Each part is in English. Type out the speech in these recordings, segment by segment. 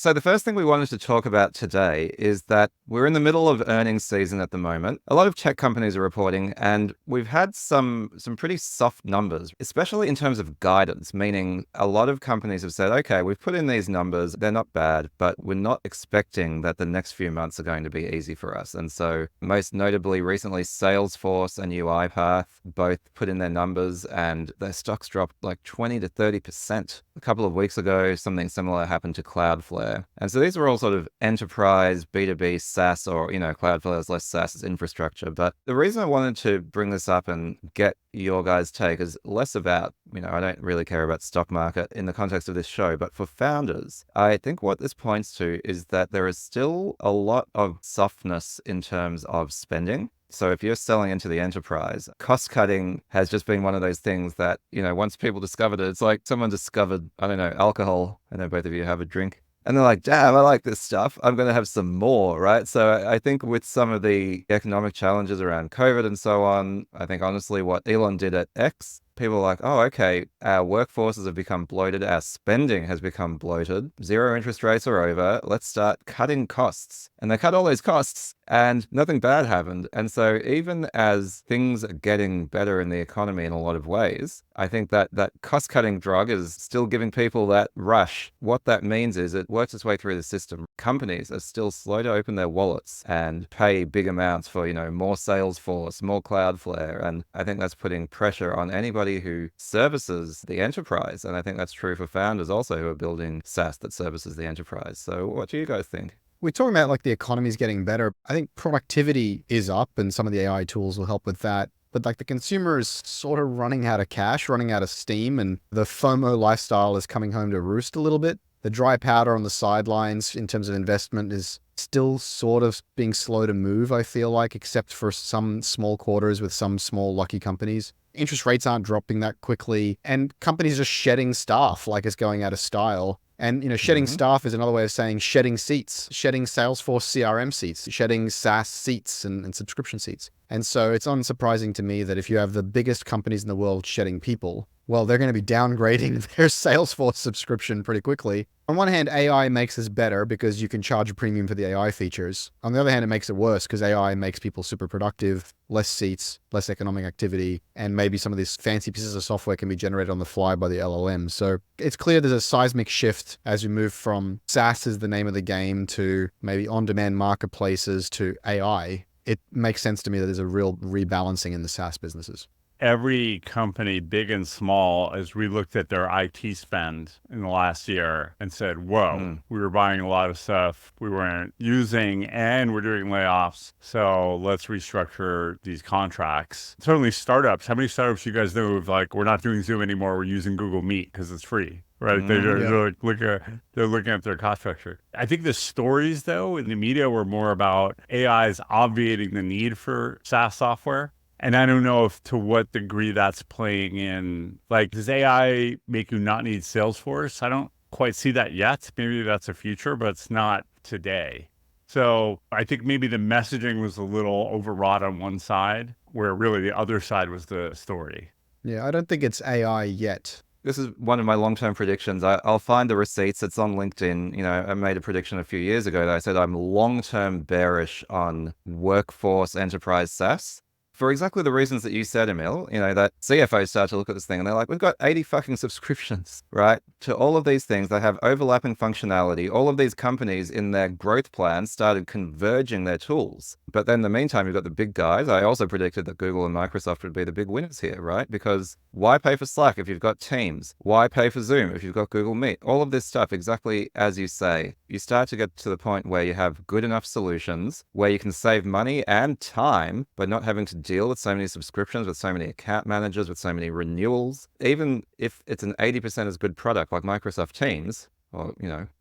So the first thing we wanted to talk about today is that we're in the middle of earnings season at the moment. A lot of tech companies are reporting, and we've had some pretty soft numbers, especially in terms of guidance, meaning a lot of companies have said, okay, we've put in these numbers, they're not bad, but we're not expecting that the next few months are going to be easy for us. And so most notably recently, Salesforce and UiPath both put in their numbers and their stocks dropped like 20 to 30%. A couple of weeks ago, something similar happened to Cloudflare. And so these are all sort of enterprise B2B SaaS, or, Cloudflare is less SaaS as infrastructure. But the reason I wanted to bring this up and get your guys' take is less about, I don't really care about stock market in the context of this show, but for founders, I think what this points to is that there is still a lot of softness in terms of spending. So if you're selling into the enterprise, cost cutting has just been one of those things that, once people discovered it, it's like someone discovered, I don't know, alcohol. I know both of you have a drink. And they're like, damn, I like this stuff. I'm going to have some more, right? So I think with some of the economic challenges around COVID and so on, I think honestly what Elon did at X, people are like, oh, okay, our workforces have become bloated. Our spending has become bloated. Zero interest rates are over. Let's start cutting costs. And they cut all those costs and nothing bad happened. And so even as things are getting better in the economy in a lot of ways, I think that that cost-cutting drug is still giving people that rush. What that means is it works its way through the system. Companies are still slow to open their wallets and pay big amounts for, more Salesforce, more Cloudflare. And I think that's putting pressure on anybody who services the enterprise. And I think that's true for founders also who are building SaaS that services the enterprise. So what do you guys think? We're talking about like the economy's getting better. I think productivity is up and some of the AI tools will help with that. But like the consumer is sort of running out of cash, running out of steam, and the FOMO lifestyle is coming home to roost a little bit. The dry powder on the sidelines in terms of investment is still sort of being slow to move, I feel like, except for some small quarters with some small lucky companies. Interest rates aren't dropping that quickly, and companies are shedding staff like it's going out of style. And, shedding staff is another way of saying shedding seats, shedding Salesforce CRM seats, shedding SaaS seats and subscription seats. And so it's unsurprising to me that if you have the biggest companies in the world shedding people, well, they're going to be downgrading their Salesforce subscription pretty quickly. On one hand, AI makes this better because you can charge a premium for the AI features. On the other hand, it makes it worse because AI makes people super productive, less seats, less economic activity, and maybe some of these fancy pieces of software can be generated on the fly by the LLM. So it's clear there's a seismic shift as we move from SaaS is the name of the game to maybe on-demand marketplaces to AI. It makes sense to me that there's a real rebalancing in the SaaS businesses. Every company, big and small, as we looked at their IT spend in the last year and said, whoa, we were buying a lot of stuff we weren't using and we're doing layoffs. So let's restructure these contracts. Certainly startups. How many startups you guys know of like, we're not doing Zoom anymore, we're using Google Meet because it's free? Right. They're looking at their cost structure. I think the stories, though, in the media were more about AI is obviating the need for SaaS software. And I don't know if to what degree that's playing in, like, does AI make you not need Salesforce? I don't quite see that yet. Maybe that's a future, but it's not today. So I think maybe the messaging was a little overwrought on one side, where really the other side was the story. Yeah, I don't think it's AI yet. This is one of my long-term predictions. I'll find the receipts. It's on LinkedIn. I made a prediction a few years ago that I said I'm long-term bearish on workforce enterprise SaaS. For exactly the reasons that you said, Emil, that CFOs start to look at this thing and they're like, we've got 80 fucking subscriptions, right? To all of these things that have overlapping functionality. All of these companies in their growth plans started converging their tools. But then in the meantime, you've got the big guys. I also predicted that Google and Microsoft would be the big winners here, right? Because why pay for Slack if you've got Teams? Why pay for Zoom if you've got Google Meet? All of this stuff, exactly as you say, you start to get to the point where you have good enough solutions where you can save money and time by not having to deal with so many subscriptions, with so many account managers, with so many renewals. Even if it's an 80% as good product like Microsoft Teams, or,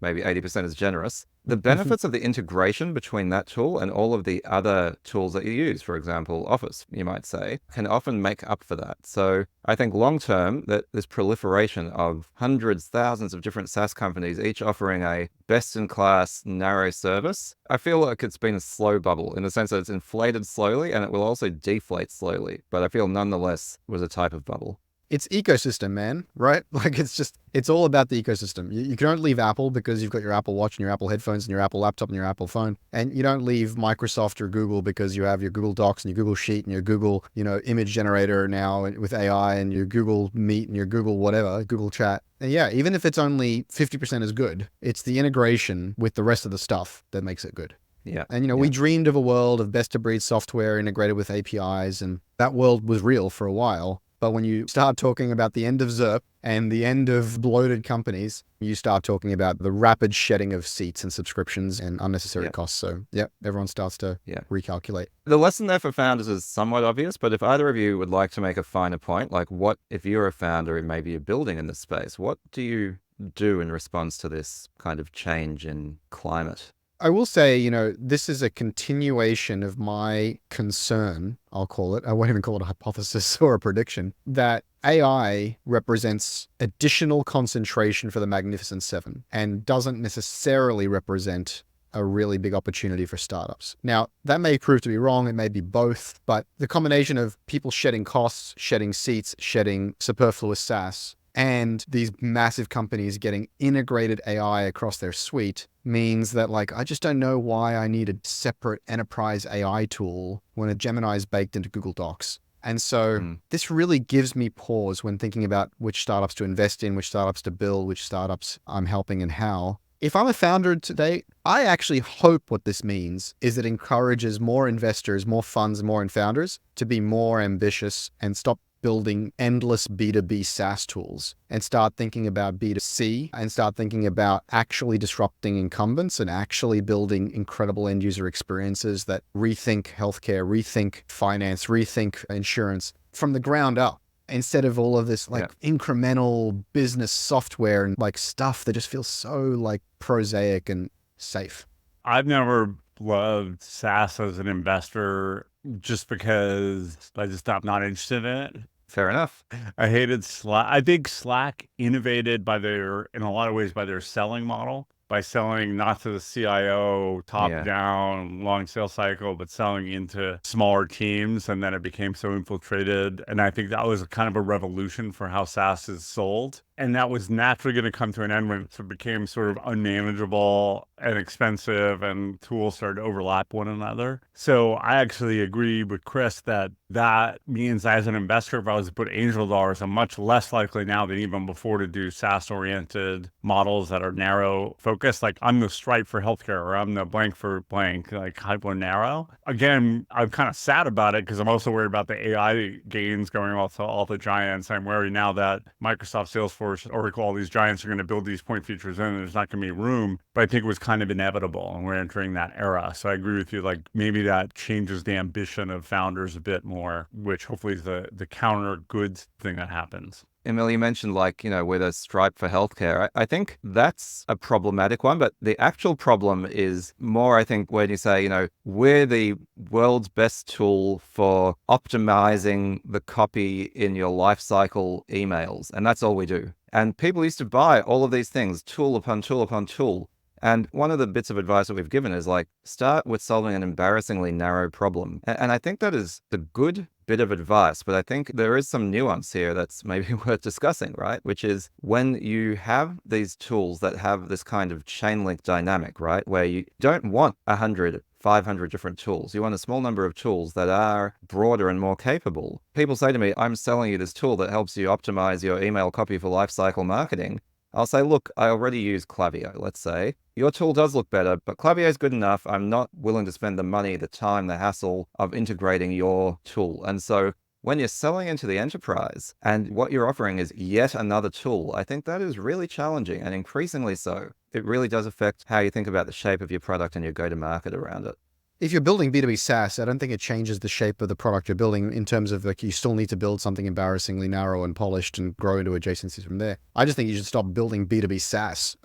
maybe 80% is generous, the benefits of the integration between that tool and all of the other tools that you use, for example, Office, you might say, can often make up for that. So I think long term, that this proliferation of hundreds, thousands of different SaaS companies, each offering a best-in-class narrow service, I feel like it's been a slow bubble in the sense that it's inflated slowly and it will also deflate slowly. But I feel nonetheless was a type of bubble. It's ecosystem, man, right? Like it's all about the ecosystem. You don't leave Apple because you've got your Apple Watch and your Apple headphones and your Apple laptop and your Apple phone. And you don't leave Microsoft or Google because you have your Google Docs and your Google Sheet and your Google, image generator now with AI and your Google Meet and your Google whatever, Google Chat. And yeah, even if it's only 50% as good, it's the integration with the rest of the stuff that makes it good. Yeah. And, we dreamed of a world of best of breed software integrated with APIs, and that world was real for a while. But when you start talking about the end of ZERP and the end of bloated companies, you start talking about the rapid shedding of seats and subscriptions and unnecessary costs. So, everyone starts to recalculate. The lesson there for founders is somewhat obvious, but if either of you would like to make a finer point, like what if you're a founder and maybe you're building in this space, what do you do in response to this kind of change in climate? I will say, this is a continuation of my concern, I'll call it. I won't even call it a hypothesis or a prediction, that AI represents additional concentration for the Magnificent Seven and doesn't necessarily represent a really big opportunity for startups. Now, that may prove to be wrong. It may be both, but the combination of people shedding costs, shedding seats, shedding superfluous SaaS, and these massive companies getting integrated AI across their suite means that I just don't know why I need a separate enterprise AI tool when a Gemini is baked into Google Docs. And so this really gives me pause when thinking about which startups to invest in, which startups to build, which startups I'm helping and how. If I'm a founder today, I actually hope what this means is it encourages more investors, more funds, more founders to be more ambitious and stop building endless B2B SaaS tools and start thinking about B2C and start thinking about actually disrupting incumbents and actually building incredible end user experiences that rethink healthcare, rethink finance, rethink insurance from the ground up, instead of all of this incremental business software and stuff that just feels so prosaic and safe. I've never loved SaaS as an investor just because I just I'm not interested in it. Fair enough. I hated Slack. I think Slack innovated in a lot of ways by their selling model, by selling not to the CIO top down, long sales cycle, but selling into smaller teams. And then it became so infiltrated. And I think that was kind of a revolution for how SaaS is sold. And that was naturally going to come to an end when it became sort of unmanageable and expensive and tools started to overlap one another. So I actually agree with Chris that means as an investor, if I was to put angel dollars, I'm much less likely now than even before to do SaaS-oriented models that are narrow focused. Like I'm the Stripe for healthcare, or I'm the blank for blank, hyper narrow. Again, I'm kind of sad about it because I'm also worried about the AI gains going off to all the giants. I'm worried now that Microsoft, Salesforce, Oracle, all these giants are going to build these point features in, and there's not going to be room. But I think it was kind of inevitable, and we're entering that era. So I agree with you. Maybe that changes the ambition of founders a bit more, which hopefully is the counter goods thing that happens. Emil, you mentioned with a Stripe for healthcare. I think that's a problematic one, but the actual problem is more, I think, when you say, we're the world's best tool for optimizing the copy in your lifecycle emails, and that's all we do. And people used to buy all of these things, tool upon tool upon tool. And one of the bits of advice that we've given is start with solving an embarrassingly narrow problem. And I think that is the good bit of advice, but I think there is some nuance here that's maybe worth discussing, right? Which is when you have these tools that have this kind of chain link dynamic, right? Where you don't want 100, 500 different tools. You want a small number of tools that are broader and more capable. People say to me, I'm selling you this tool that helps you optimize your email copy for lifecycle marketing. I'll say, look, I already use Klaviyo, let's say. Your tool does look better, but Klaviyo is good enough. I'm not willing to spend the money, the time, the hassle of integrating your tool. And so when you're selling into the enterprise and what you're offering is yet another tool, I think that is really challenging, and increasingly so. It really does affect how you think about the shape of your product and your go-to-market around it. If you're building B2B SaaS, I don't think it changes the shape of the product you're building in terms of you still need to build something embarrassingly narrow and polished and grow into adjacencies from there. I just think you should stop building B2B SaaS.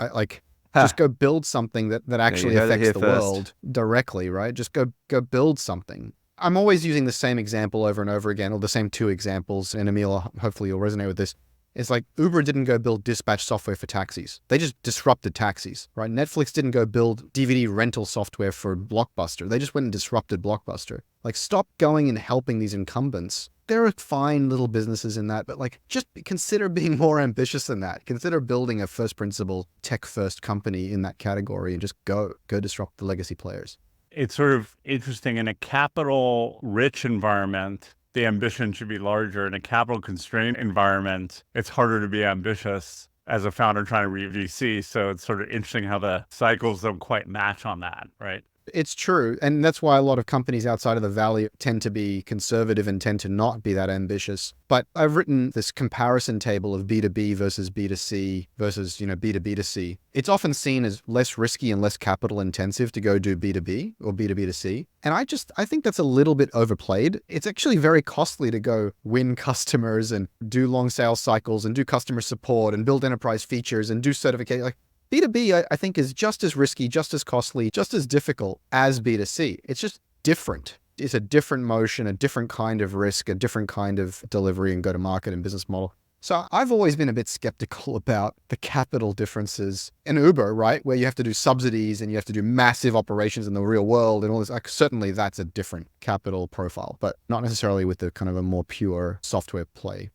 Just go build something that actually affects the world directly, right? Just go build something. I'm always using the same example over and over again, or the same two examples, and Emil, hopefully you'll resonate with this. It's Uber didn't go build dispatch software for taxis. They just disrupted taxis, right? Netflix didn't go build DVD rental software for Blockbuster. They just went and disrupted Blockbuster. Stop going and helping these incumbents there are fine little businesses in that, but like just consider being more ambitious than that. Consider building a first principle tech first company in that category and just go disrupt the legacy players. It's sort of interesting. In a capital rich environment, the ambition should be larger. In a capital constrained environment, it's harder to be ambitious as a founder trying to read VC. So it's sort of interesting how the cycles don't quite match on that, right? It's true. And that's why a lot of companies outside of the Valley tend to be conservative and tend to not be that ambitious. But I've written this comparison table of B2B versus B2C versus, B2B2C. It's often seen as less risky and less capital intensive to go do B2B or B2B2C. And I think that's a little bit overplayed. It's actually very costly to go win customers and do long sales cycles and do customer support and build enterprise features and do certification. Like, B2B, I think, is just as risky, just as costly, just as difficult as B2C. It's just different. It's a different motion, a different kind of risk, a different kind of delivery and go-to-market and business model. So I've always been a bit skeptical about the capital differences in Uber, right? Where you have to do subsidies and you have to do massive operations in the real world and all this. Like, certainly that's a different capital profile, but not necessarily with the kind of a more pure software play.